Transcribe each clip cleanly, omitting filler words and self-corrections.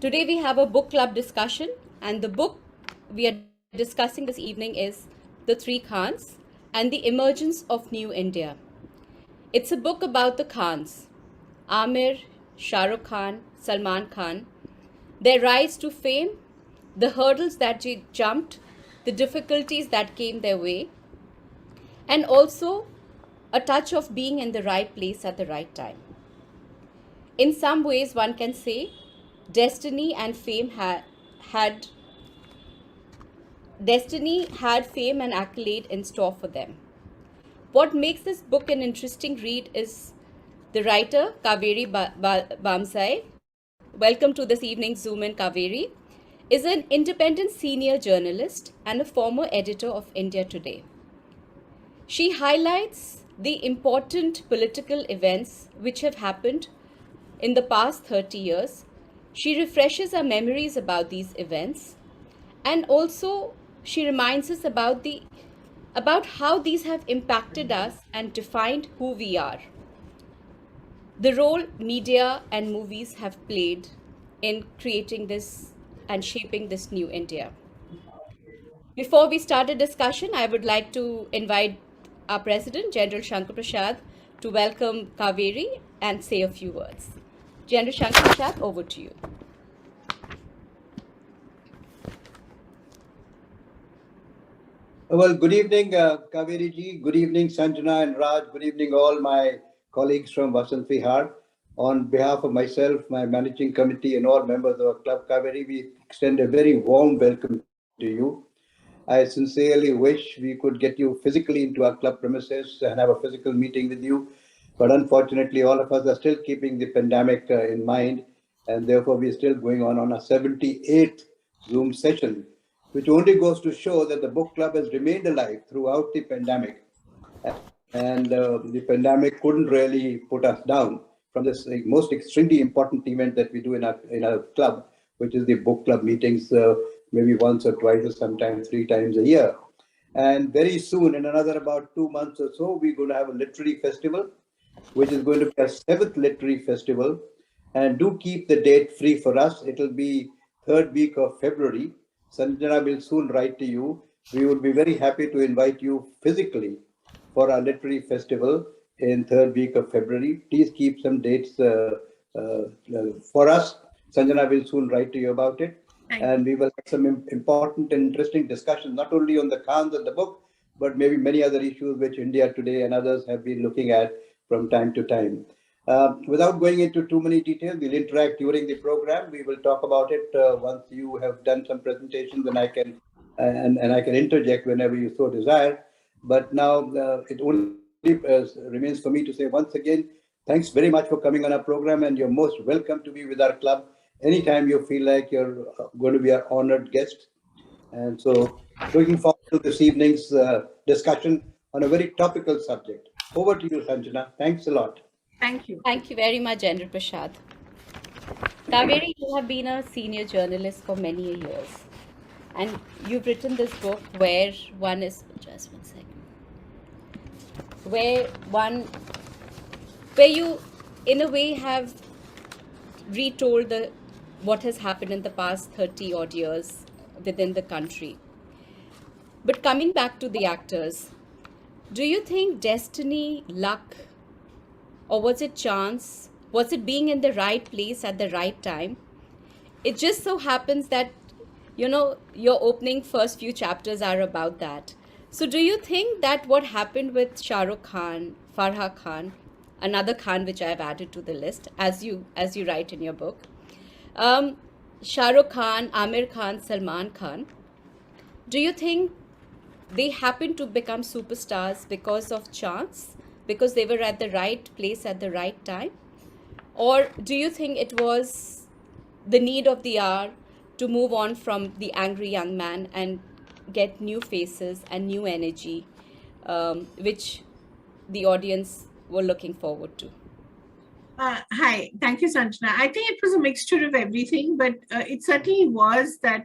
Today we have a book club discussion, and the book we are discussing this evening is The Three Khans and the Emergence of New India. It's a book about the Khans, Amir, Shah Rukh Khan, Salman Khan, their rise to fame, the hurdles that they jumped, the difficulties that came their way, and also a touch of being in the right place at the right time. In some ways, one can say destiny and fame had destiny had fame and accolade in store for them. What makes this book an interesting read is the writer Kaveri Bamsai. Welcome to this evening's Zoom in. Kaveri is an independent senior journalist and a former editor of India Today. She highlights the important political events which have happened in the past 30 years. She refreshes our memories about these events, and also she reminds us about how these have impacted us and defined who we are. The role media and movies have played in creating this and shaping this new India. Before we start a discussion, I would like to invite our President, General Shankar Prasad, to welcome Kaveri and say a few words. General Shankar Prasad, over to you. Well, good evening, Kaveri ji. Good evening, Sanjana and Raj. Good evening, all my colleagues from Vasant Vihar. On behalf of myself, my managing committee, and all members of Club Kaveri, we extend a very warm welcome to you. I sincerely wish we could get you physically into our club premises and have a physical meeting with you. But unfortunately, all of us are still keeping the pandemic in mind, and therefore we're still going on our 78th Zoom session, which only goes to show that the book club has remained alive throughout the pandemic. And the pandemic couldn't really put us down from this most extremely important event that we do in our club, which is the book club meetings, maybe once or twice or sometimes 3 times a year. And very soon, in another about 2 months or so, we're going to have a literary festival, which is going to be a 7th literary festival. And do keep the date free for us. It'll be 3rd week of February. Sanjana will soon write to you. We would be very happy to invite you physically for our literary festival in 3rd week of February. Please keep some dates for us. Sanjana will soon write to you about it. And we will have some important and interesting discussions, not only on the Khans and the book, but maybe many other issues which India Today and others have been looking at from time to time. Without going into too many details, we'll interact during the program. We will talk about it once you have done some presentations, and I can interject whenever you so desire. But now it only remains for me to say once again, thanks very much for coming on our program, and you're most welcome to be with our club anytime you feel like you're going to be our honored guest. And so, looking forward to this evening's discussion on a very topical subject. Over to you, Sanjana. Thanks a lot. Thank you. Thank you very much, General Prasad. Kaveri, you have been a senior journalist for many years, and you've written this book where one is just one second, where you, in a way, have retold what has happened in the past 30 odd years within the country. But coming back to the actors, do you think destiny, luck, or was it chance? Was it being in the right place at the right time? It just so happens that, your opening first few chapters are about that. So do you think that what happened with Shah Rukh Khan, Farha Khan, another Khan which I've added to the list, as you write in your book, Shah Rukh Khan, Amir Khan, Salman Khan, do you think they happened to become superstars because of chance, because they were at the right place at the right time? Or do you think it was the need of the hour to move on from the angry young man and get new faces and new energy, which the audience were looking forward to? Hi, thank you, Sanjana. I think it was a mixture of everything, but it certainly was that,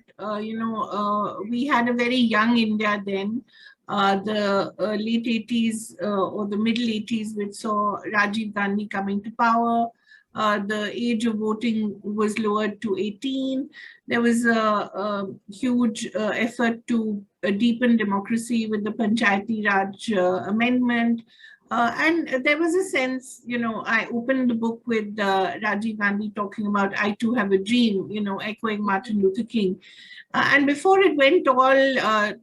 we had a very young India then, the late 80s or the middle 80s, which saw Rajiv Gandhi coming to power. The age of voting was lowered to 18. There was a huge effort to deepen democracy with the Panchayati Raj amendment. And there was a sense, I opened the book with Rajiv Gandhi talking about I too have a dream, echoing Martin Luther King. And before it went all,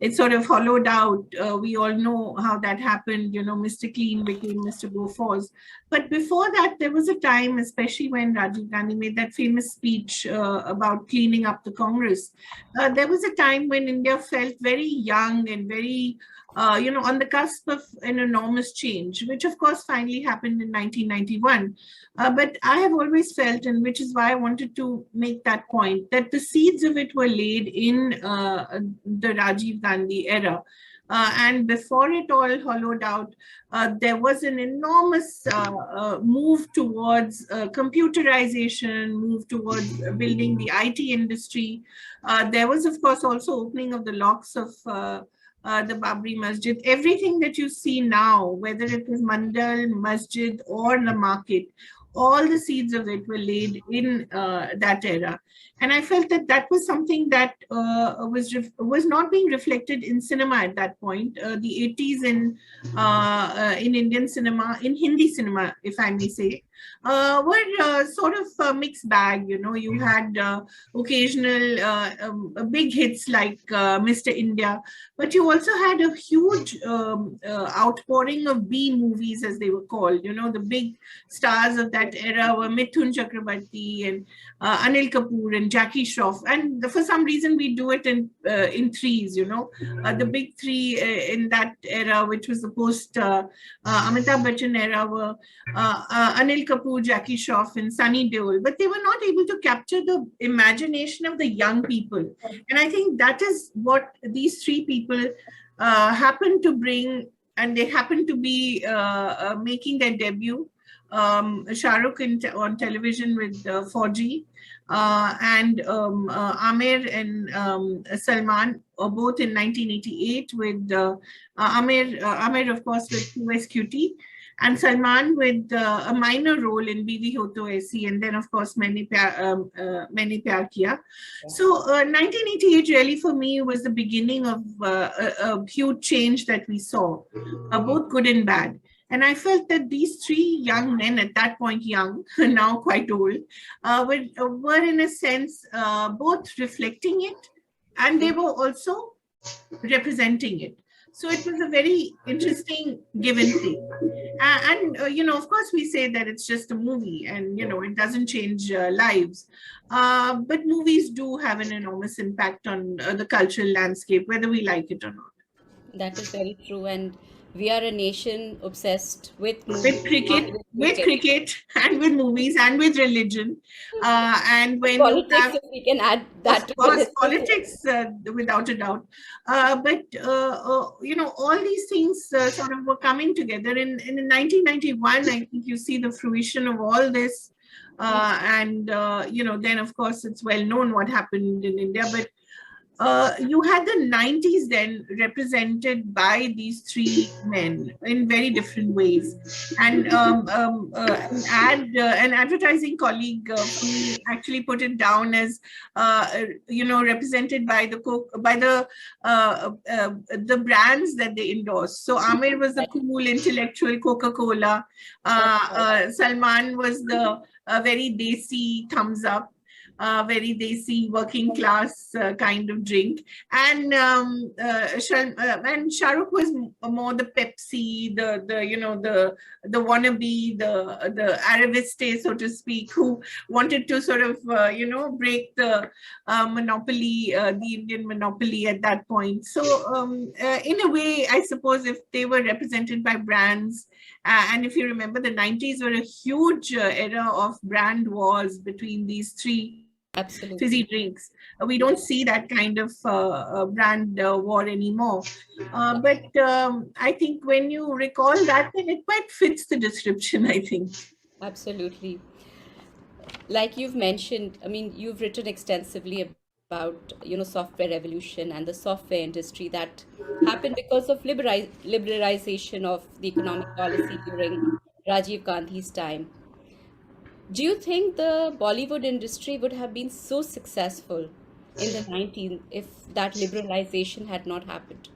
it sort of hollowed out. We all know how that happened. Mr. Clean became Mr. Bofors. But before that, there was a time, especially when Rajiv Gandhi made that famous speech about cleaning up the Congress. There was a time when India felt very young and very on the cusp of an enormous change, which of course finally happened in 1991. But I have always felt, and which is why I wanted to make that point, that the seeds of it were laid in the Rajiv Gandhi era. And before it all hollowed out, there was an enormous move towards computerization, move towards building the IT industry. There was, of course, also opening of the locks of the Babri Masjid. Everything that you see now, whether it was Mandal, Masjid, or the market, all the seeds of it were laid in that era. And I felt that that was something that was not being reflected in cinema at that point. The 80s in Indian cinema, in Hindi cinema, if I may say, were sort of a mixed bag. You had occasional big hits like Mr. India, but you also had a huge outpouring of B movies, as they were called. The big stars of that era were Mithun Chakrabarti and Anil Kapoor and Jackie Shroff. And for some reason, we do it in threes, the big three in that era, which was the post Amitabh Bachchan era, were Anil Kapoor, Jackie Shroff, and Sunny Deol. But they were not able to capture the imagination of the young people. And I think that is what these three people happened to bring, and they happened to be making their debut. Shah Rukh on television with Fauji, and Aamir and Salman, both in 1988 with Aamir, of course, with QSQT, and Salman with a minor role in Biwi Ho To Aisi, and then, of course, Maine Pyar Kiya. So 1988 really for me was the beginning of a huge change that we saw, both good and bad. And I felt that these three young men, at that point young, now quite old, were in a sense both reflecting it, and they were also representing it. So it was a very interesting give and take. And of course, we say that it's just a movie and, it doesn't change lives. But movies do have an enormous impact on the cultural landscape, whether we like it or not. That is very true. And we are a nation obsessed with movies, with cricket, and with movies, and with religion, and when politics, if we can add that to course, politics, without a doubt. But all these things sort of were coming together. In 1991, I think you see the fruition of all this, and then of course it's well known what happened in India, but. You had the 90s then represented by these three men in very different ways. And an advertising colleague actually put it down as, represented by the brands that they endorse. So Aamir was the cool, intellectual Coca-Cola. Salman was the very desi thumbs up. Very desi working class kind of drink, and Shah Rukh was more the Pepsi, the wannabe, the Arabiste, so to speak, who wanted to sort of break the monopoly, the Indian monopoly at that point. So in a way, I suppose if they were represented by brands. And if you remember, the 90s were a huge era of brand wars between these three fizzy drinks. We don't see that kind of brand war anymore. But I think when you recall that, then it quite fits the description, I think. Absolutely. Like you've mentioned, I mean, you've written extensively about, software revolution and the software industry that happened because of liberalization of the economic policy during Rajiv Gandhi's time. Do you think the Bollywood industry would have been so successful in the 19 if that liberalization had not happened?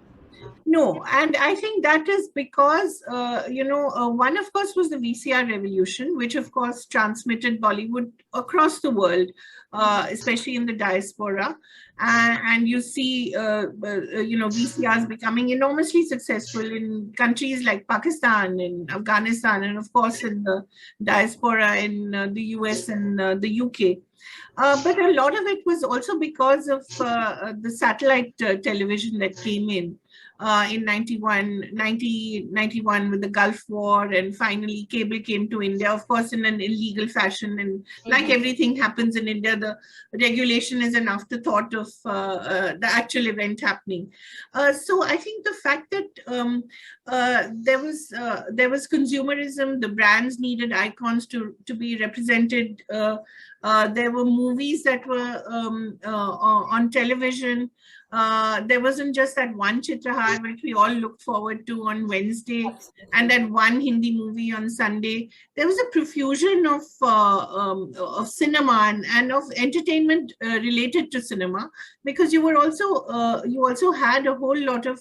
No, and I think that is because, one, of course, was the VCR revolution, which, of course, transmitted Bollywood across the world, especially in the diaspora. And you see, VCRs becoming enormously successful in countries like Pakistan, in Afghanistan, and, of course, in the diaspora in the US and the UK. But a lot of it was also because of the satellite television that came in 1991 with the Gulf War, and finally cable came to India, of course, in an illegal fashion. And like everything happens in India, the regulation is an afterthought of the actual event happening. So I think the fact that there was consumerism, the brands needed icons to be represented. There were movies that were on television. There wasn't just that one Chitrahar which we all looked forward to on Wednesday, and that one Hindi movie on Sunday. There was a profusion of cinema and of entertainment related to cinema, because you also had a whole lot of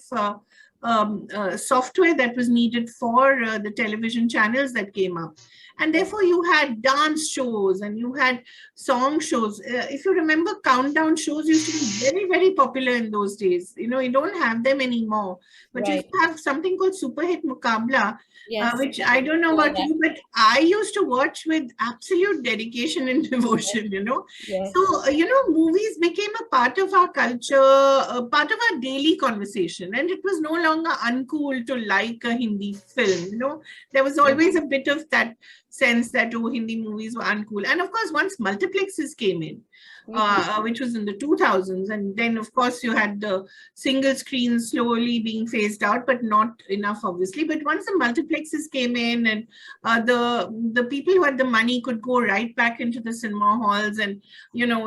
software that was needed for the television channels that came up. And therefore, you had dance shows and you had song shows. If you remember, countdown shows used to be very, very popular in those days. You don't have them anymore. But you used to have something called Super Hit Muqabla, which I don't know about you, but I used to watch with absolute dedication and devotion, Yes. So, movies became a part of our culture, a part of our daily conversation. And it was no longer uncool to like a Hindi film, There was always a bit of that sense that, Hindi movies were uncool. And of course, once multiplexes came in, which was in the 2000s, and then of course you had the single screens slowly being phased out, but not enough, obviously. But once the multiplexes came in, and the people who had the money could go right back into the cinema halls and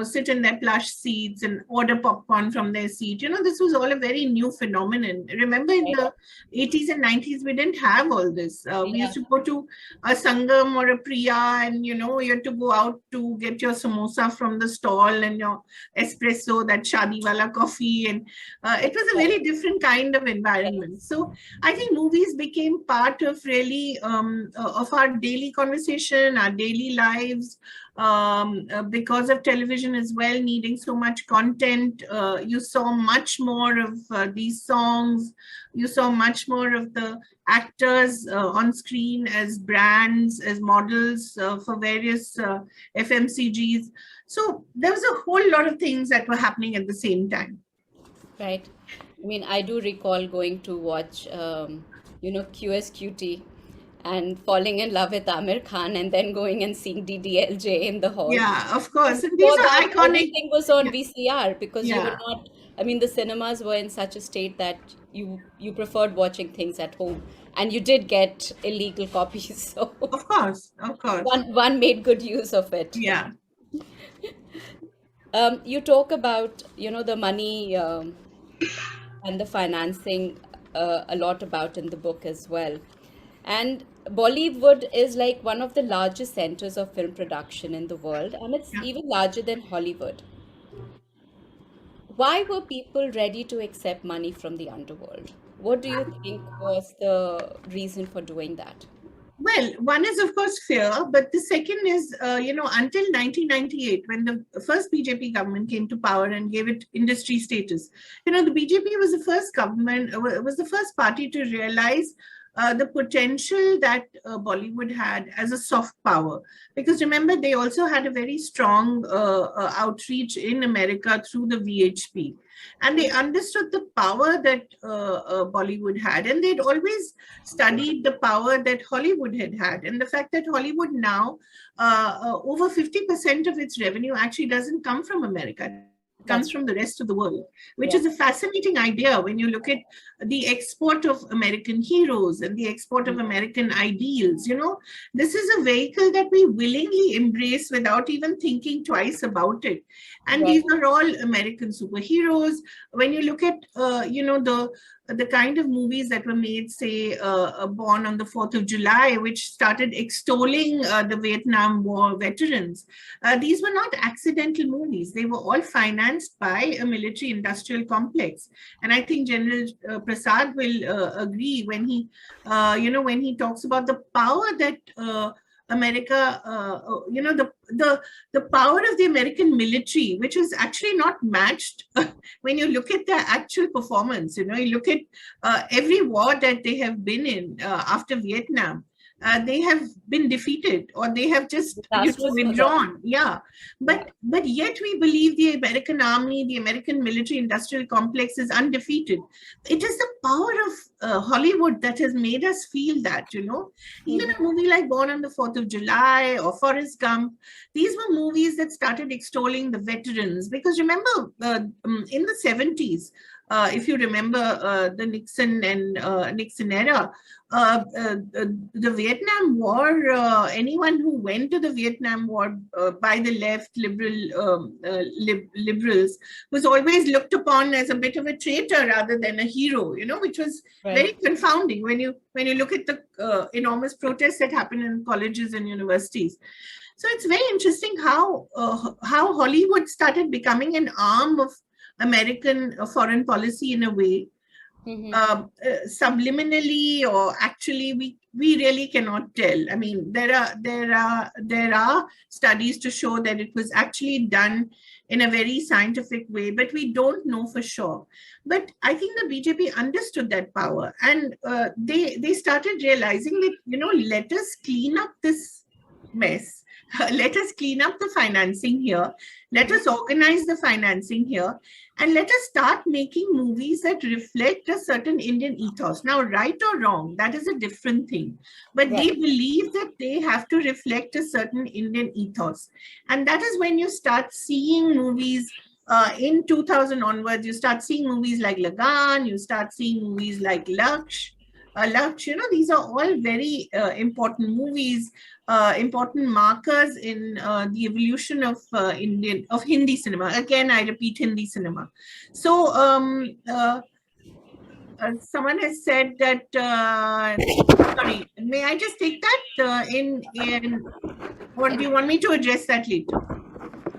sit in their plush seats and order popcorn from their seat. This was all a very new phenomenon. Remember, in the 80s and 90s, we didn't have all this. We used to go to a Sangam or a Priya, and you had to go out to get your samosa from the stall and your espresso, that shadi wala coffee, and it was a very different kind of environment. So I think movies became part of really of our daily conversation, our daily lives, because of television as well needing so much content. You saw much more of these songs. You saw much more of the actors on screen as brands, as models for various FMCGs. So there was a whole lot of things that were happening at the same time. Right. I mean, I do recall going to watch, QSQT and falling in love with Amir Khan, and then going and seeing DDLJ in the hall. Yeah, of course. And Before these are that, iconic. everything was on VCR, because you were Yeah. not, I mean, the cinemas were in such a state that you preferred watching things at home, and you did get illegal copies. So Of course. one made good use of it. Yeah. You talk about, the money and the financing a lot about in the book as well. And Bollywood is like one of the largest centers of film production in the world, and it's Yeah. even larger than Hollywood. Why were people ready to accept money from the underworld? What do you think was the reason for doing that? Well, one is, of course, fear, but the second is, until 1998, when the first BJP government came to power and gave it industry status, the BJP was the first government, was the first party to realize the potential that Bollywood had as a soft power. Because remember, they also had a very strong outreach in America through the VHP. And they understood the power that Bollywood had. And they'd always studied the power that Hollywood had. And the fact that Hollywood now, over 50% of its revenue actually doesn't come from America. Comes from the rest of the world, which is a fascinating idea when you look at the export of American heroes and the export of American ideals. This is a vehicle that we willingly embrace without even thinking twice about it. And these are all American superheroes. When you look at, the kind of movies that were made, say, Born on the 4th of July, which started extolling the Vietnam War veterans, these were not accidental movies. They were all financed by a military-industrial complex. And I think General Prasad will agree when he, when he talks about the power that America, the power of the American military, which is actually not matched when you look at their actual performance. You look at every war that they have been in after Vietnam. They have been defeated, or they have just withdrawn. Yeah, but yet we believe the American army, the American military-industrial complex is undefeated. It is the power of Hollywood that has made us feel that. Even a movie like Born on the 4th of July or Forrest Gump, these were movies that started extolling the veterans. Because remember, in the 70s, if you remember the Nixon and Nixon era, the Vietnam War, anyone who went to the Vietnam War by the left, liberals, was always looked upon as a bit of a traitor rather than a hero, which was very confounding when you look at the enormous protests that happen in colleges and universities. So it's very interesting how Hollywood started becoming an arm of American foreign policy in a way. Subliminally, or actually, we really cannot tell. I mean, there are studies to show that it was actually done in a very scientific way, but we don't know for sure. But I think the BJP understood that power, and they started realizing that, let us clean up this mess. Let us clean up the financing here. Let us organize the financing here. And let us start making movies that reflect a certain Indian ethos. Now, right or wrong, that is a different thing. But they believe that they have to reflect a certain Indian ethos. And that is when you start seeing movies in 2000 onwards. You start seeing movies like Lagan. You start seeing movies like Laksh. These are all very important movies, important markers in the evolution of Hindi cinema. Again, I repeat, Hindi cinema. So someone has said that. Sorry, may I just take that or do you want me to address that later?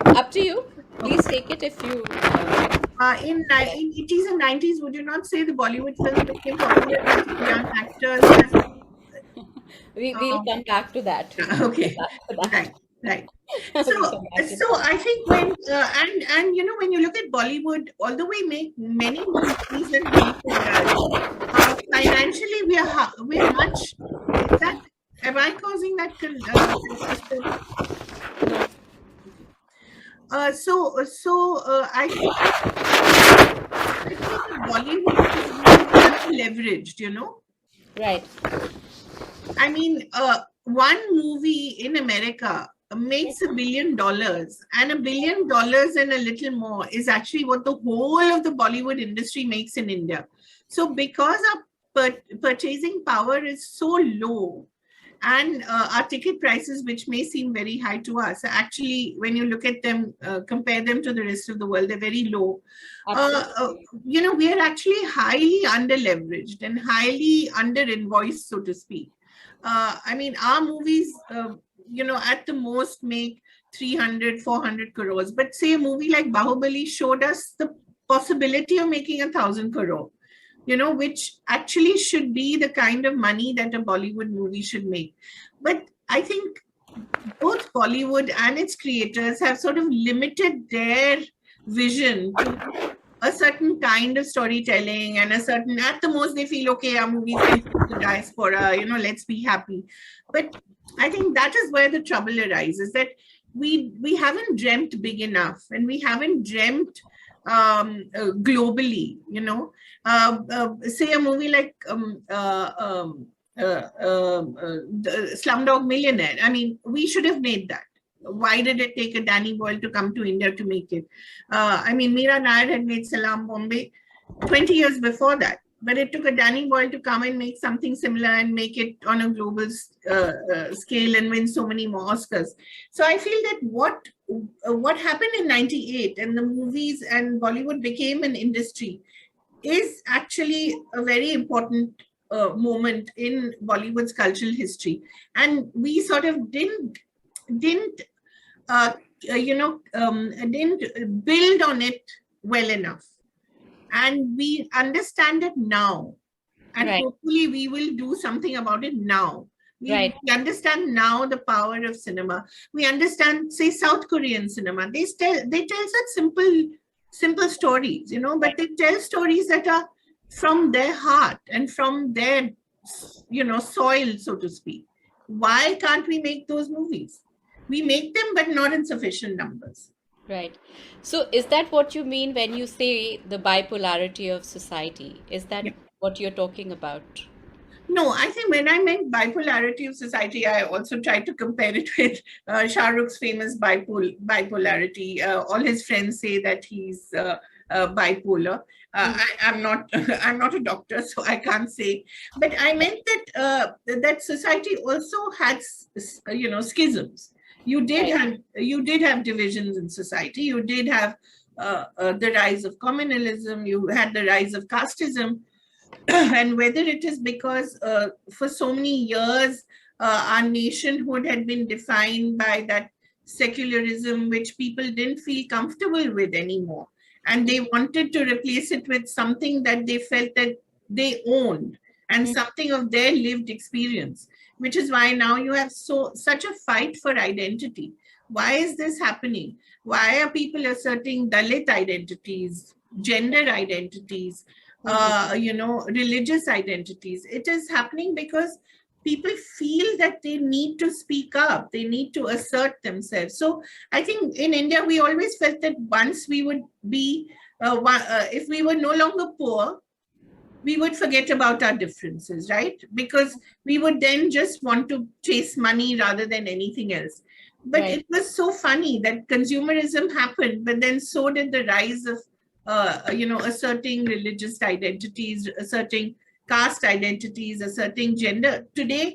Up to you. Please take it if you. In 80s and 90s, would you not say the Bollywood film became popular with young actors? We'll come back to that. Okay, right. So I think when when you look at Bollywood, although we make many movies and financially we are much. Am I causing that? I think Bollywood is leveraged, Right. I mean, one movie in America makes $1 billion, and $1 billion and a little more is actually what the whole of the Bollywood industry makes in India. So because our purchasing power is so low, and our ticket prices, which may seem very high to us, actually, when you look at them, compare them to the rest of the world, they're very low. We are actually highly under-leveraged and highly under-invoiced, so to speak. I mean, our movies, at the most make 300, 400 crores. But say a movie like Bahubali showed us the possibility of making 1,000 crore. Which actually should be the kind of money that a Bollywood movie should make. But I think both Bollywood and its creators have sort of limited their vision to a certain kind of storytelling and at the most they feel, okay, our movies can the diaspora, let's be happy. But I think that is where the trouble arises, that we haven't dreamt big enough, and we haven't dreamt globally, say a movie like Slumdog Millionaire. I mean, we should have made that. Why did it take a Danny Boyle to come to India to make it? I mean, Meera Nair had made Salaam Bombay 20 years before that, but it took a Danny Boyle to come and make something similar and make it on a global scale and win so many more Oscars. So I feel that what happened in '98 and the movies and Bollywood became an industry is actually a very important moment in Bollywood's cultural history, and we sort of didn't uh, didn't build on it well enough, and we understand it now, and Right. hopefully we will do something about it now. Right. We understand now the power of cinema. We understand, say, South Korean cinema. They tell such simple stories, but they tell stories that are from their heart and from their soil, so to speak. Why can't we make those movies? We make them, but not in sufficient numbers. Right. So is that what you mean when you say the bipolarity of society? Is that Yeah. what you're talking about? No, I think when I meant bipolarity of society, I also tried to compare it with Shah Rukh's famous bipolarity. All his friends say that he's bipolar. I'm not. I'm not a doctor, so I can't say. But I meant that that society also had, schisms. Right. You did have divisions in society. You did have the rise of communalism. You had the rise of casteism. And whether it is because for so many years our nationhood had been defined by that secularism which people didn't feel comfortable with anymore, and they wanted to replace it with something that they felt that they owned, and Mhm. something of their lived experience, which is why now you have such a fight for identity. Why is this happening? Why are people asserting Dalit identities, gender identities, Mhm. religious identities? It is happening because people feel that they need to speak up, they need to assert themselves. So I think in India, we always felt that once we would be, if we were no longer poor, we would forget about our differences, right? Because we would then just want to chase money rather than anything else. But Right. it was so funny that consumerism happened, but then so did the rise of, asserting religious identities, asserting caste identities, asserting gender. Today,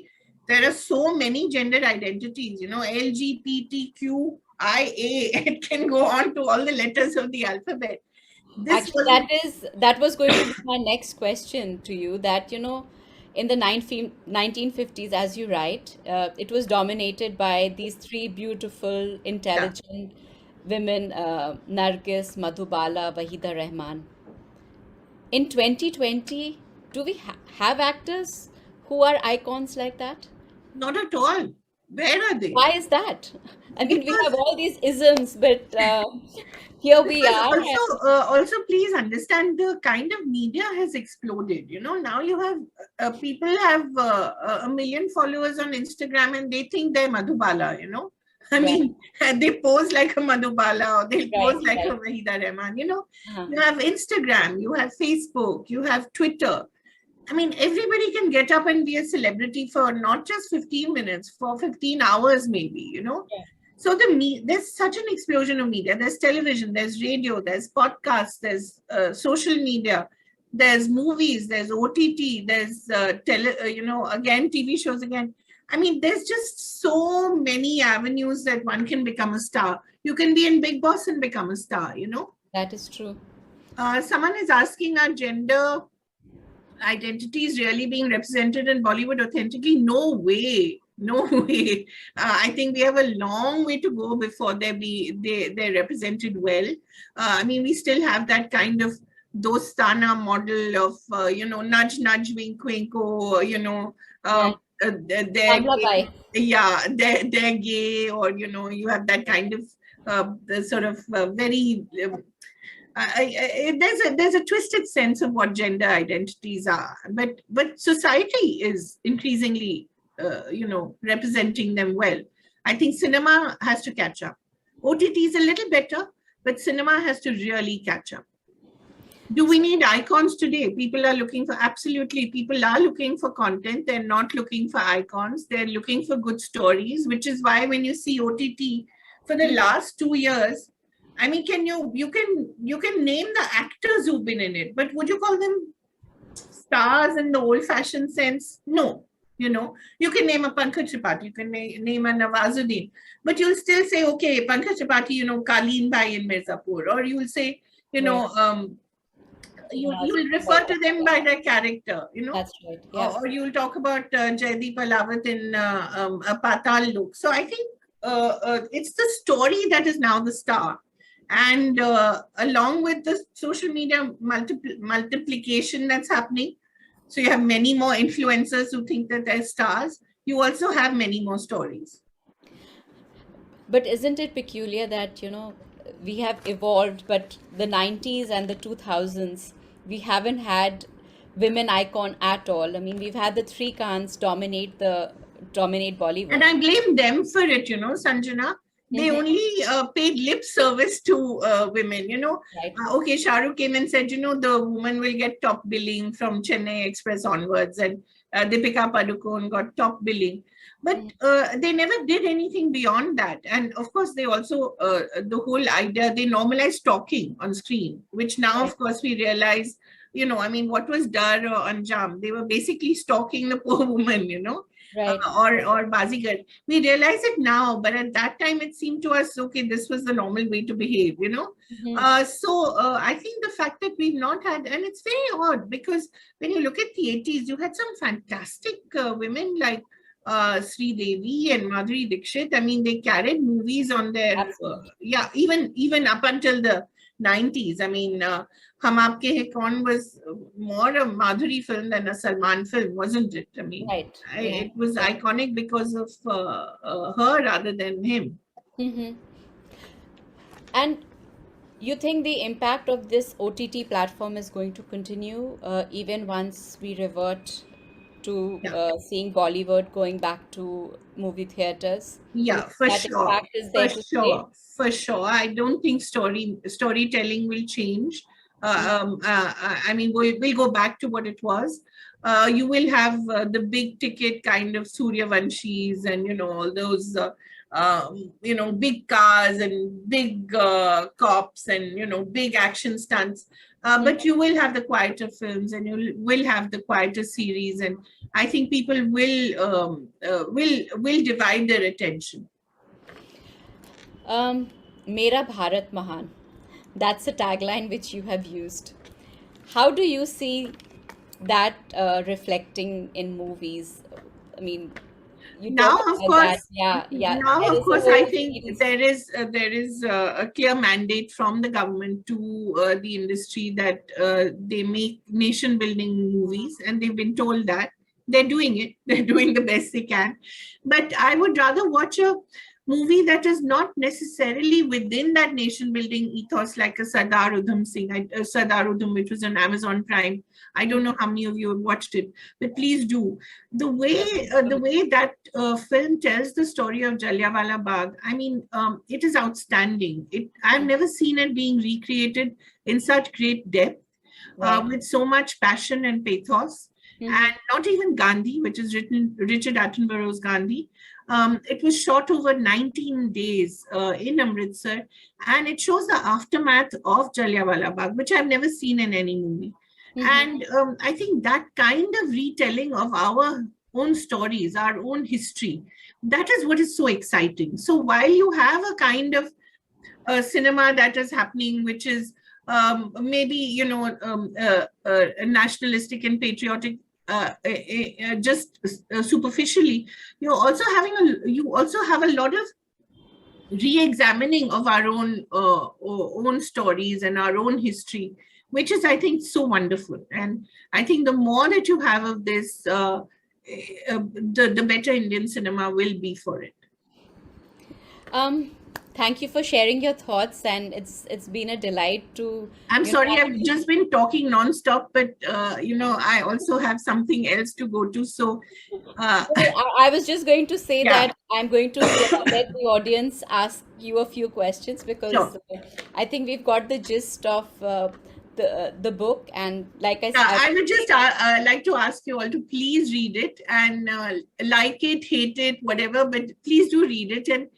there are so many gender identities, LGBTQIA. It can go on to all the letters of the alphabet. This Actually, wasn't. that was going to be my next question to you. That, in the 1950s, as you write, it was dominated by these three beautiful, Yeah. intelligent women, Nargis, Madhubala, Wahida Rahman. In 2020, do we have actors who are icons like that? Not at all. Where are they? Why is that? I mean, we Because have all these isms, but here we because are. also please understand, the kind of media has exploded. Now you have people have 1 million followers on Instagram, and they think they're Madhubala. I Right, mean, they pose like a Madhubala, or they right, pose like a right. Wahida Rahman. Uh-huh. You have Instagram, you have Facebook, you have Twitter. I mean, everybody can get up and be a celebrity for not just 15 minutes, for 15 hours, maybe. Yeah. So there's such an explosion of media. There's television, there's radio, there's podcasts, there's social media, there's movies, there's OTT, there's again, TV shows again. I mean, there's just so many avenues that one can become a star. You can be in Big Boss and become a star. That is true. Someone is asking, are gender identities really being represented in Bollywood authentically? No way. No way. I think we have a long way to go before they're represented well. I mean, we still have that kind of Dostana model of nudge nudge wink wink, or Yeah. they're Kamlabai. yeah, they're gay, or you have that kind of the sort of very there's a twisted sense of what gender identities are, but society is increasingly representing them well. I think cinema has to catch up. OTT is a little better, but cinema has to really catch up. Do we need icons today? People are looking for, absolutely, people are looking for content. They're not looking for icons. They're looking for good stories, which is why when you see OTT for the last 2 years, I mean, you can name the actors who've been in it, but would you call them stars in the old-fashioned sense? No. You can name a Pankaj Tripathi, you can name a Nawazuddin, but you'll still say, okay, Pankaj Tripathi, Kaleen Bhai in Mirzapur, or you'll say, Right. you will refer to them by their character, you know. That's right. Yeah. Or you'll talk about Jaideep Alawat in a Patal Look. So I think it's the story that is now the star. And along with the social media multiplication that's happening, so you have many more influencers who think that they're stars. You also have many more stories. But isn't it peculiar that, we have evolved, but the 90s and the 2000s, we haven't had women icon at all. I mean, we've had the three Khans dominate Bollywood. And I blame them for it, Sanjana. They only paid lip service to women, Right. Okay, Shah Rukh came and said, the woman will get top billing from Chennai Express onwards, and Deepika Padukone got top billing. But they never did anything beyond that. And of course, they also, the whole idea, they normalized stalking on screen, which now, of course, we realize, what was Dar or Anjam? They were basically stalking the poor woman, Right. Or Bazigar. We realize it now, but at that time it seemed to us, okay, this was the normal way to behave, So I think the fact that we've not had, and it's very odd because when you look at the 80s, you had some fantastic women like Sri Devi and Madhuri Dixit. I mean, they carried movies on their, even up until the 90s. I mean, Hum Aapke Hai Kaun was more a Madhuri film than a Salman film, wasn't it? I mean, Right. it was iconic because of her rather than him. And you think the impact of this OTT platform is going to continue even once we revert to seeing Bollywood going back to movie theaters? Yeah, for That sure. impact is there to stay? For sure. I don't think storytelling will change. I mean, we'll go back to what it was. You will have the big ticket kind of Suryavanshis and, all those, big cars and big cops and, big action stunts. But you will have the quieter films and you will have the quieter series. And I think people will divide their attention. Mera Bharat Mahan. That's a tagline which you have used. How do you see that reflecting in movies? I mean, you now, talk of about course, that. Yeah. Now, There of is a course, whole I think series. there is a clear mandate from the government to the industry that they make nation-building movies, and they've been told that they're doing it. They're doing the best they can. But I would rather watch a movie that is not necessarily within that nation-building ethos, like a Sardar Udham Singh, Sardar Udham, which was on Amazon Prime. I don't know how many of you have watched it, but please do. The way that film tells the story of Jallianwala Bagh, I mean, it is outstanding. I've never seen it being recreated in such great depth, with so much passion and pathos. And not even Gandhi, which is Richard Attenborough's Gandhi. It was shot over 19 days in Amritsar, and it shows the aftermath of Jallianwala Bagh, which I've never seen in any movie. And I think that kind of retelling of our own stories, our own history, that is what is so exciting. So while you have a kind of cinema that is happening, which is maybe, nationalistic and patriotic, just superficially, you also have a lot of re-examining of our own stories and our own history, which is, I think, so wonderful. And I think the more that you have of this, the better Indian cinema will be for it. Thank you for sharing your thoughts, and it's been a delight to. I'm sorry, I've just been talking nonstop, but I also have something else to go to. So I was just going to say that I'm going to let the audience ask you a few questions, because I think we've got the gist of the book, and like I said, I would just like to ask you all to please read it, and like it, hate it, whatever, but please do read it, and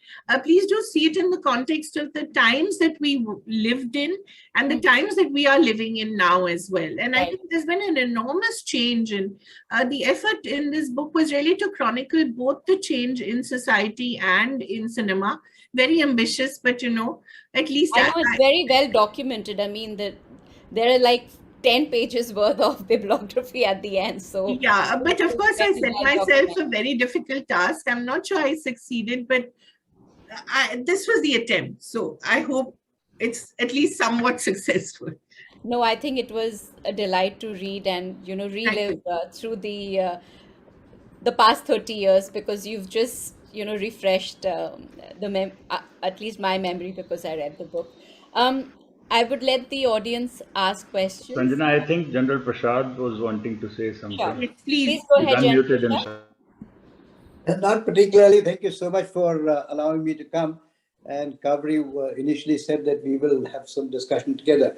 please do see it in the context of the times that we lived in and the times that we are living in now as well. And I think there's been an enormous change, and the effort in this book was really to chronicle both the change in society and in cinema. Very ambitious, but at least I know it's very well documented. I mean, there are like 10 pages worth of bibliography at the end. So Yeah, but of course I very set well myself documented. a very difficult task. I'm not sure I succeeded, but this was the attempt. So I hope it's at least somewhat successful. No, I think it was a delight to read and Thank relive you. through the past 30 years, because you've just refreshed at least my memory, because I read the book. um I would let the audience ask questions. Sanjana, I think General Prasad was wanting to say Sure, something. Yes, please please. go He's ahead, General unmuted Prashad. himself. Not particularly. Thank you so much for allowing me to come. And Kavri initially said that we will have some discussion together.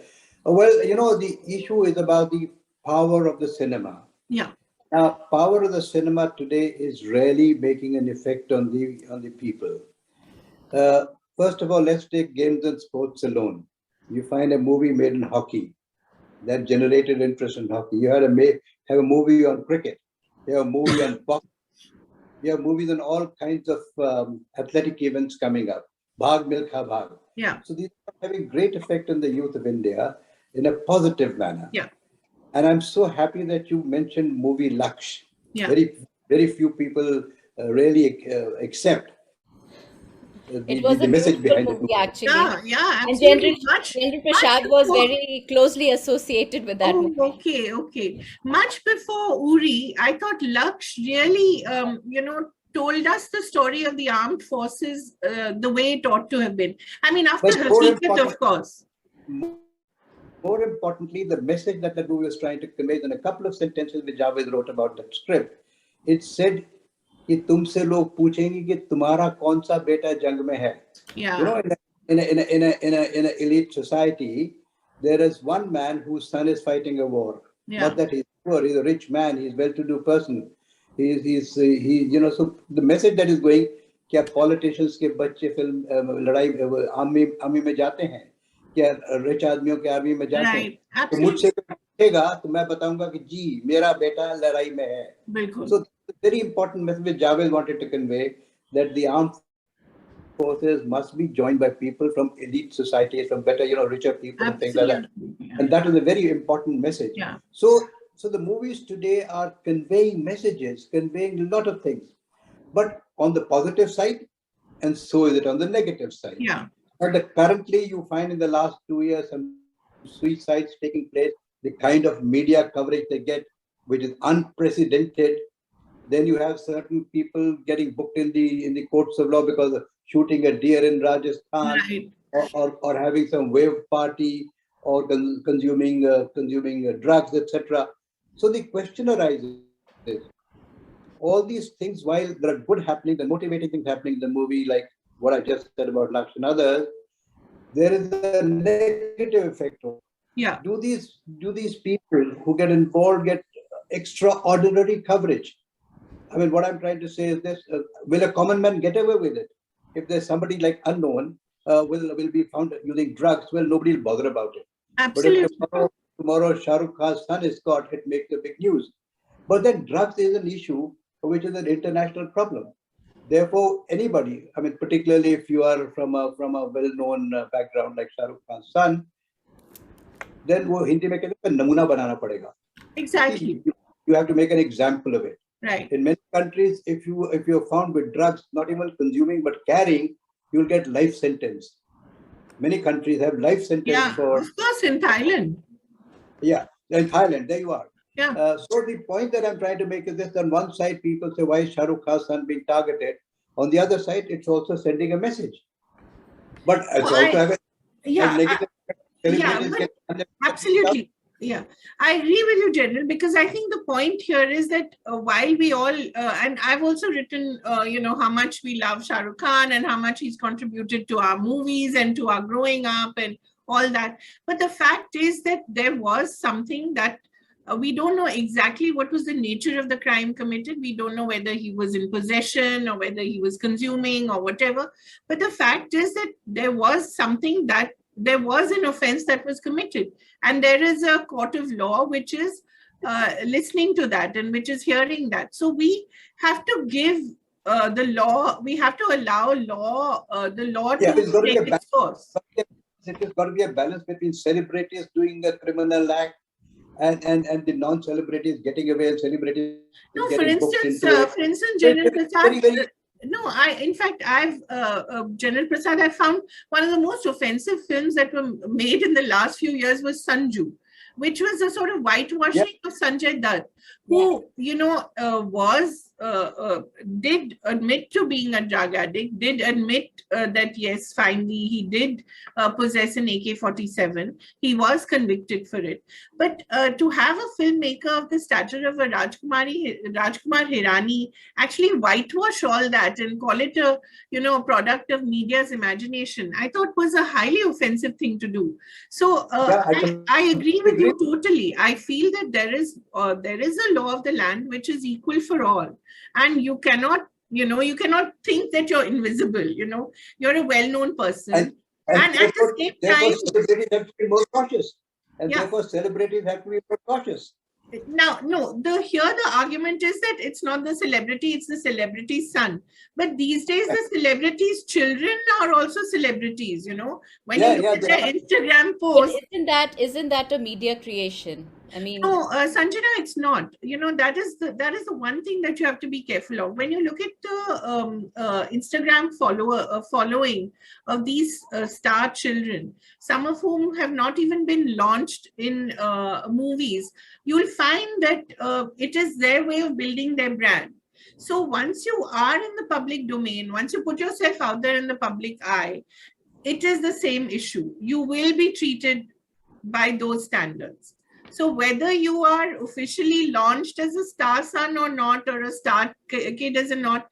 Well, the issue is about the power of the cinema. Yeah. Now, power of the cinema today is really making an effect on the people. Uh, First of all, let's take games and sports alone. You find a movie made in hockey that generated interest in hockey. You have a movie on cricket. You have a movie on boxing. You have movies on all kinds of athletic events coming up. Bhag Milkha Bhag. Yeah. So these are having great effect on the youth of India in a positive manner. Yeah. And I'm so happy that you mentioned movie Laksh. Yeah. Very few people really accept It was the a message beautiful behind the movie, movie. actually. Yeah, And General, absolutely. Much Prasad was before. very closely associated with that Oh, movie. okay. Much before Uri, I thought Laksh really, told us the story of the armed forces the way it ought to have been. I mean, after But more Hakikat, of course. More importantly, the message that the movie was trying to convey in a couple of sentences which Javed wrote about that script, it said कि तुमसे लोग पूछेंगे कि तुम्हारा कौन सा बेटा जंग में है. Yeah. You know, in a elite society, there is one man whose son is fighting a war. Yeah. Not that he's poor; he's a rich man. He's well-to-do person. So the message that is going, क्या politicians के बच्चे film लड़ाई army में जाते हैं, क्या rich आदमियों के आर्मी में जाते हैं, Right. तो Absolutely. मुझसे पूछेगा तो मैं बताऊंगा कि जी मेरा बेटा लड़ाई में है. Bilkul. So the very important message which Javed wanted to convey, that the armed forces must be joined by people from elite societies, from better, richer people and things like that. Absolutely. And that is a very important message. Yeah. So the movies today are conveying messages, conveying a lot of things, but on the positive side, and so is it on the negative side. Yeah. But currently, you find in the last 2 years some suicides taking place, the kind of media coverage they get, which is unprecedented. Then you have certain people getting booked in the courts of law because of shooting a deer in Rajasthan, Right. or having some wave party, or consuming drugs, etc. So the question arises: all these things, while there are good happening, the motivating things happening in the movie, like what I just said about Laksh and others, there is a negative effect. Yeah. Do these people who get involved get extraordinary coverage? I mean, what I'm trying to say is this: will a common man get away with it? If there's somebody like unknown will be found using drugs, well, nobody will bother about it. Absolutely. But if tomorrow Shah Rukh Khan's son is caught, it makes the big news. But then drugs is an issue which is an international problem. Therefore, anybody, I mean, particularly if you are from a well-known background like Shah Rukh Khan's son, then वो हिंदी में कहते हैं नमूना बनाना पड़ेगा. Exactly. You have to make an example of it. Right. In many countries, if you're found with drugs, not even consuming but carrying, you'll get life sentence. Many countries have life sentence Yeah. for. Of course, in Thailand. Yeah, in Thailand, there you are. Yeah. So the point that I'm trying to make is this: on one side, people say, why is Shah Rukh Khan's son being targeted? On the other side, it's also sending a message. But it's also have a negative. Absolutely. Yeah, I agree with you, General, because I think the point here is that while we all, and I've also written, how much we love Shah Rukh Khan and how much he's contributed to our movies and to our growing up and all that. But the fact is that there was something that we don't know exactly what was the nature of the crime committed. We don't know whether he was in possession or whether he was consuming or whatever. But the fact is that there was there was an offense that was committed. And there is a court of law which is listening to that and which is hearing that. So we have to give the law, we have to allow the law to take its course. It has got to be a balance between celebrities doing a criminal act and the non-celebrities getting away and celebrities No, for getting booked instance, into it. General Very, Prasad. very, No, in fact, General Prasad, I found one of the most offensive films that were made in the last few years was Sanju, which was a sort of whitewashing of Sanjay Dutt, who, did admit to being a drug addict, did admit that, yes, finally, he did possess an AK-47. He was convicted for it. But to have a filmmaker of the stature of a Rajkumar Hirani actually whitewash all that and call it a product of media's imagination, I thought was a highly offensive thing to do. So I agree with you totally. I feel that there is a law of the land which is equal for all, and you cannot think that you're invisible. You're a well-known person, and at the same time, celebrities have to be more cautious, and Yeah. therefore celebrities have to be more cautious. Now, no, the argument is that it's not the celebrity, it's the celebrity's son. But these days, the celebrity's children are also celebrities, When you look at their Instagram But posts. isn't that a media creation? I mean, No, Sanjana, it's not. That is the one thing that you have to be careful of. When you look at the Instagram following of these star children, some of whom have not even been launched in movies, you'll find that it is their way of building their brand. So once you are in the public domain, once you put yourself out there in the public eye, it is the same issue. You will be treated by those standards. So whether you are officially launched as a star son or not, or a star kid as a not,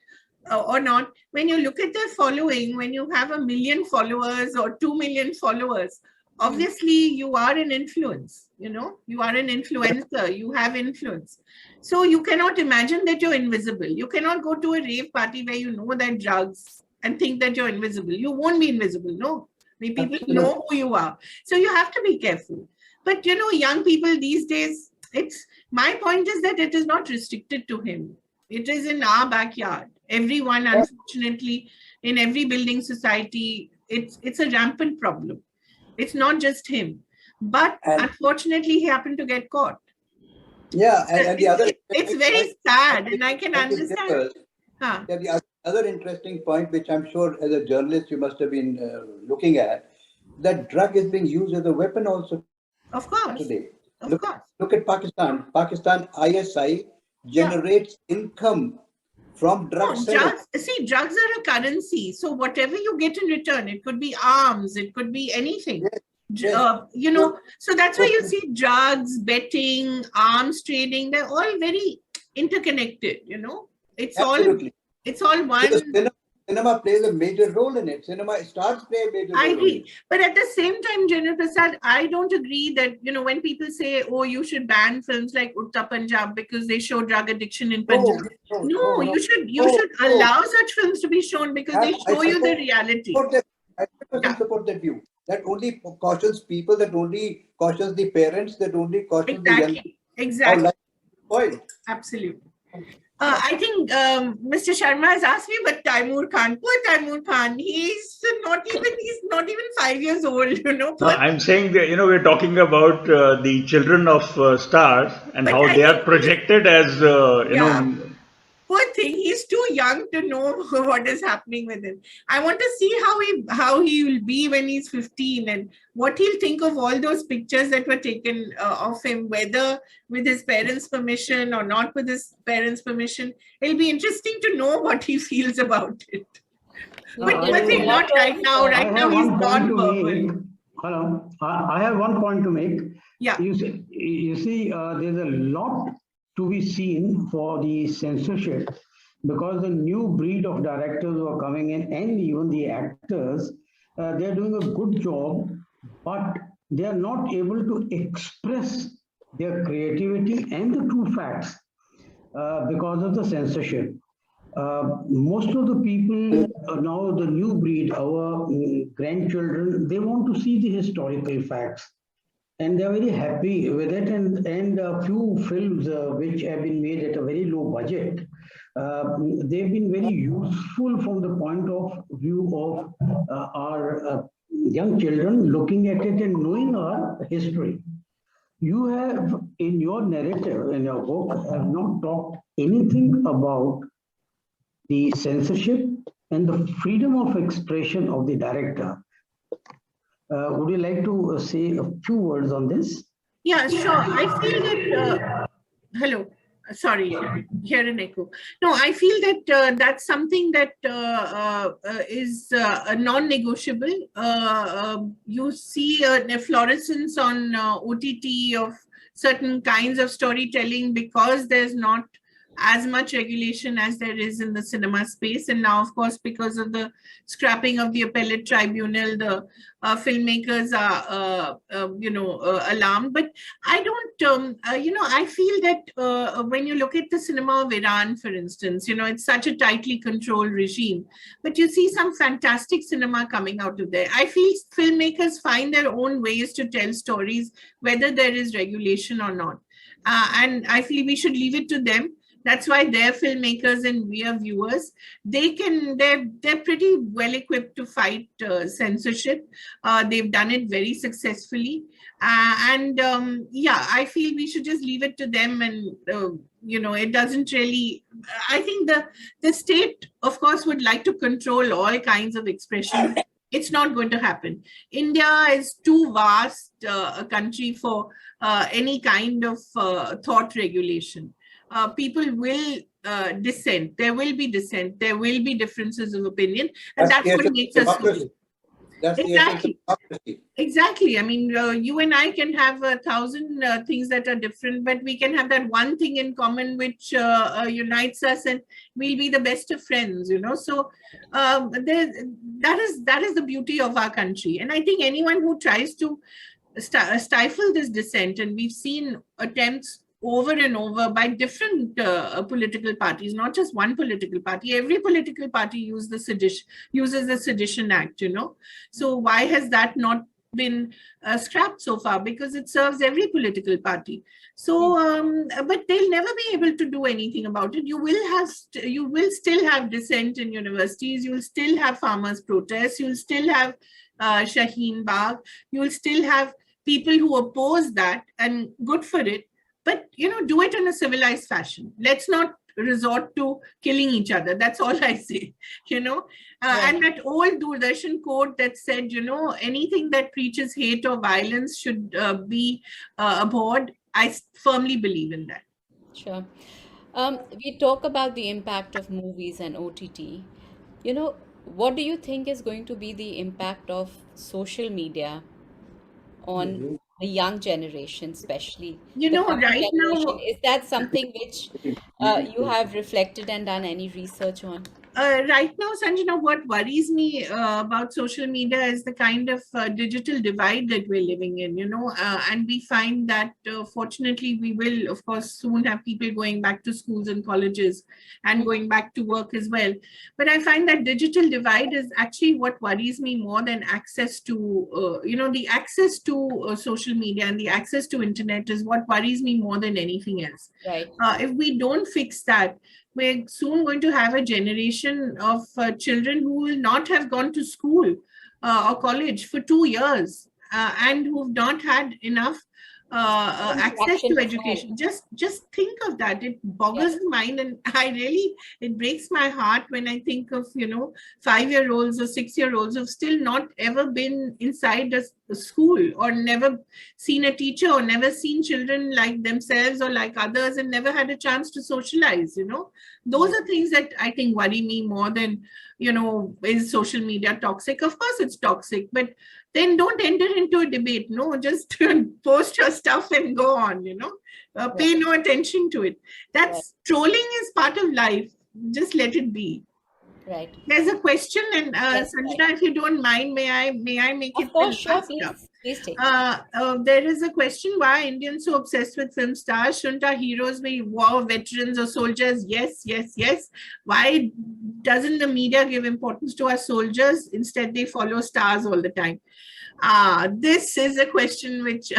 or not, when you look at their following, when you have 1 million followers or 2 million followers, obviously you are an influence, you are an influencer, you have influence. So you cannot imagine that you're invisible. You cannot go to a rave party where you know that drugs and think that you're invisible. You won't be invisible, no. People know who you are. So you have to be careful. But young people these days, my point is that it is not restricted to him. It is in our backyard. Everyone, unfortunately, in every building society, it's a rampant problem. It's not just him. But unfortunately, he happened to get caught. Yeah, and the other... It's very sad, and I can understand. The other interesting point, which I'm sure as a journalist you must have been looking at, that drug is being used as a weapon also. Of course. Today. Of course. Look at Pakistan. Pakistan ISI generates income from drug sales. Drugs are a currency. So whatever you get in return, it could be arms, it could be anything. Yes. So that's why you see drugs, betting, arms trading, they're all very interconnected, Absolutely. It's all one. So cinema plays a major role in it. Stars play a major role. I agree. But at the same time, General Prasad, I don't agree that, when people say, oh, you should ban films like Utta Punjab because they show drug addiction in Punjab. No, you should allow such films to be shown because they show you the reality. I support that view. That only cautions people, that only cautions the parents, that only cautions the young people. Exactly. Point. Absolutely. I think Mr. Sharma has asked me, but Taimur Khan, poor Taimur Khan, he's not even 5 years old, No, I'm saying that, we're talking about the children of stars and how they are projected as, Poor thing, he's too young to know what is happening with him. I want to see how he will be when he's 15 and what he'll think of all those pictures that were taken of him, whether with his parents' permission or not with his parents' permission. It'll be interesting to know what he feels about it. But not right now. Right now, he's gone verbal. Hello, I have one point to make. Yeah. You see, there's a lot to be seen for the censorship because the new breed of directors who are coming in and even the actors, they're doing a good job, but they are not able to express their creativity and the true facts because of the censorship. Most of the people now, the new breed, our grandchildren, they want to see the historical facts. And they're very happy with it. And a few films which have been made at a very low budget, they've been very useful from the point of view of our young children looking at it and knowing our history. You have, in your narrative, in your book, have not talked anything about the censorship and the freedom of expression of the director. Would you like to say a few words on this? Yeah, sure. I feel that, hello, sorry, hear an echo. No, I feel that that's something that is a non-negotiable. You see an efflorescence on OTT of certain kinds of storytelling because there's not as much regulation as there is in the cinema space. And now, of course, because of the scrapping of the appellate tribunal, the filmmakers are, alarmed. But I don't, I feel that when you look at the cinema of Iran, for instance, it's such a tightly controlled regime, but you see some fantastic cinema coming out of there. I feel filmmakers find their own ways to tell stories, whether there is regulation or not. And I feel we should leave it to them. That's why they're filmmakers and we are viewers. They're pretty well equipped to fight censorship. They've done it very successfully. I feel we should just leave it to them. And, it doesn't really, I think the state, of course, would like to control all kinds of expression. It's not going to happen. India is too vast a country for any kind of thought regulation. People will dissent. There will be dissent. There will be differences of opinion, and that's what makes us human. That's Exactly. the democracy. Exactly. I mean, you and I can have 1,000 things that are different, but we can have that one thing in common which unites us, and we'll be the best of friends. So that is the beauty of our country. And I think anyone who tries to stifle this dissent, and we've seen attempts over and over by different political parties, not just one political party. Every political party uses the Sedition Act, So why has that not been scrapped so far? Because it serves every political party. So, but they'll never be able to do anything about it. You will still have dissent in universities. You will still have farmers' protests. You will still have Shaheen Bagh. You will still have people who oppose that, and good for it. But, do it in a civilized fashion. Let's not resort to killing each other. That's all I say, And that old Doordarshan quote that said, anything that preaches hate or violence should be abhorred. I firmly believe in that. Sure. We talk about the impact of movies and OTT. What do you think is going to be the impact of social media on the young generation, especially? The coming Right generation? now, Is that something which you have reflected and done any research on? right now, Sanjana, what worries me about social media is the kind of digital divide that we're living in, and we find that fortunately we will, of course, soon have people going back to schools and colleges and going back to work as well. But I find that digital divide is actually what worries me more than access to, the access to social media and the access to internet is what worries me more than anything else. Right. If we don't fix that, we're soon going to have a generation of children who will not have gone to school or college for 2 years and who've not had enough access to education. Just think of that. It boggles the mind, and it breaks my heart when I think of 5-year-olds or 6-year-olds who've still not ever been inside a school, or never seen a teacher, or never seen children like themselves or like others, and never had a chance to socialize. Those are things that I think worry me more than is social media toxic? Of course it's toxic, but then don't enter into a debate. No, just post your stuff and go on, pay no attention to it. That's trolling is part of life. Just let it be. Right. There's a question, and Yes, Sanjana, if you don't mind, may I make it? Of course, sure, faster? please take. There is a question: why are Indians so obsessed with film stars? Shouldn't our heroes be war veterans or soldiers? Yes. Why doesn't the media give importance to our soldiers? Instead, they follow stars all the time. This is a question which,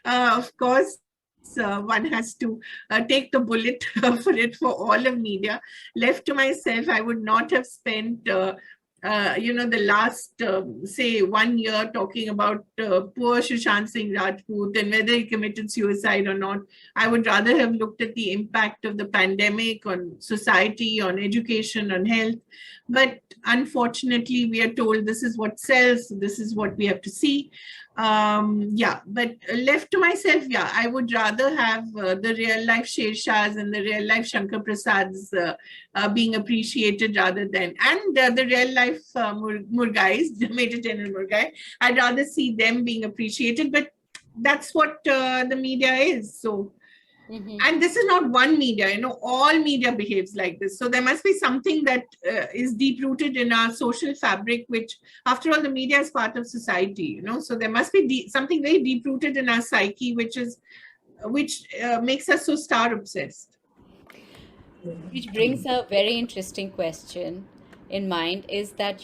of course, one has to take the bullet for all of media. Left to myself, I would not have spent the last, say, 1 year talking about poor Sushant Singh Rajput and whether he committed suicide or not. I would rather have looked at the impact of the pandemic on society, on education, on health. But unfortunately, we are told this is what sells, this is what we have to see. But left to myself, I would rather have the real life Shershahs and the real life Shankar Prasads being appreciated rather than, and the real life Murgais, Major General Murgai, I'd rather see them being appreciated, but that's what the media is. So, and this is not one media, all media behaves like this. So there must be something that is deep rooted in our social fabric, which after all, the media is part of society, so there must be something very deep rooted in our psyche, which makes us so star obsessed. Which brings a very interesting question in mind, is that,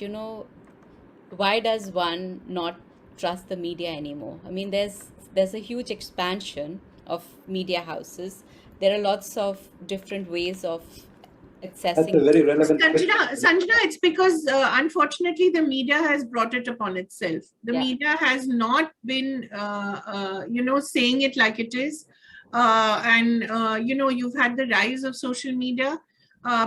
why does one not trust the media anymore? I mean, there's a huge expansion of media houses. There are lots of different ways of That's a accessing. very relevant question. Sanjana, it's because unfortunately the media has brought it upon itself. The Yeah. media has not been, saying it like it is. You've had the rise of social media.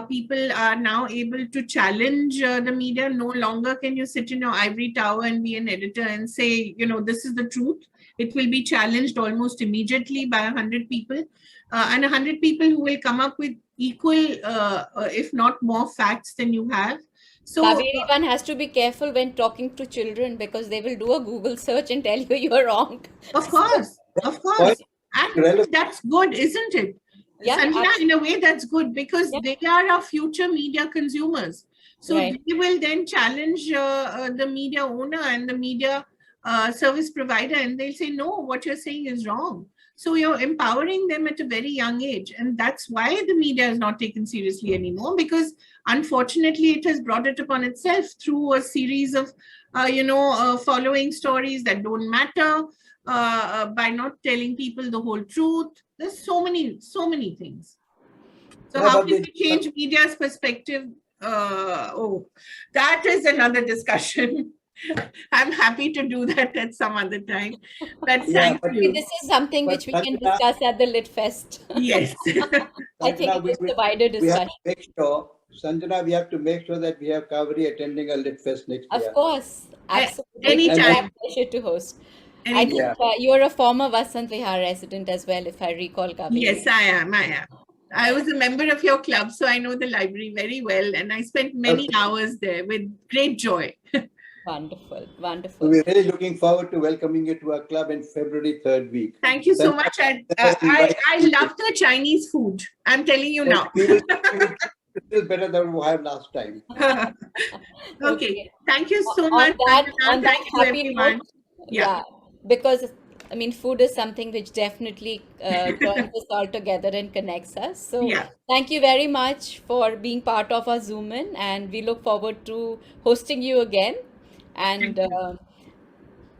People are now able to challenge the media. No longer can you sit in your ivory tower and be an editor and say, this is the truth. It will be challenged almost immediately by 100 people. And 100 people who will come up with equal, if not more facts than you have. So Kaveri, one has to be careful when talking to children, because they will do a Google search and tell you you're wrong. of course, and relevant. that's good, isn't it? Yeah, Sanjana, in a way that's good, because Yeah. they are our future media consumers. So Right. they will then challenge the media owner and the media service provider, and they'll say, no, what you're saying is wrong. So you're empowering them at a very young age. And that's why the media is not taken seriously anymore, because unfortunately it has brought it upon itself through a series of, following stories that don't matter, by not telling people the whole truth. There's so many things. So Yeah, how but can the- we change media's perspective? That is another discussion. I'm happy to do that at some other time. But Yeah, thank but- you. This is something But which we can Sanjana- discuss at the Lit Fest. Yes. I think Sanjana, it is the wider we have discussion. to make sure, Sanjana, we have to make sure that we have Kaveri attending a Lit Fest next year. Of course, absolutely. anytime. It's my pleasure to host. I Anytime. think you're a former Vasant Vihar resident as well, if I recall, Kaveri. Yes, I am. I was a member of your club, so I know the library very well, and I spent many Okay. hours there with great joy. Wonderful, So wonderful. we're really looking forward to welcoming you to our club in February 3rd week. Thank you so Then- much. I invite- love the Chinese food. I'm telling you now. We will still better than we have last time. Okay. Thank you so On much. that, Sanjana. on that Thank you, happy everyone. note, Yeah. because I mean, food is something which definitely joins us all together and connects us. So Yeah. thank you very much for being part of our Zoom in, and we look forward to hosting you again. And Thank